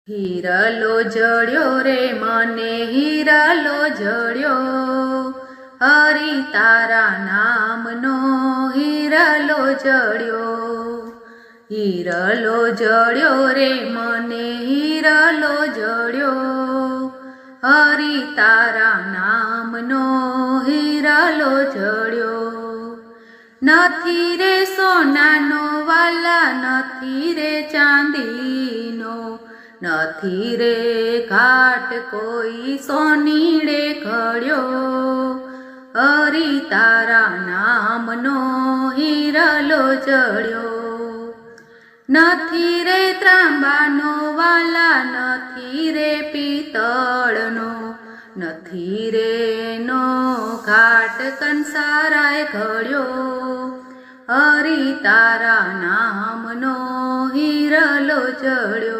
હિરલો જડ્યો રે મને હિરલો જડ્યો, હરિ તારા નામનો હિરલો જડ્યો. હિરલો જડ્યો રે મને હિરલો જડ્યો, હરિ તારા નામનો હિરલો જડ્યો. નથી રે સોનાનો વાલા, નથી રે ચાંદીનો, નથી રે ઘાટ કોઈ સોનીડે ઘડ્યો, હરિ તારા નામનો હિરલો જડ્યો. નથી રે ત્રાંબાનો વાલા, નથી રે પિત્તળનો, નથી રે નો ઘાટ કંસારાય ઘડ્યો, હરિ તારા નામનો હિરલો જડ્યો.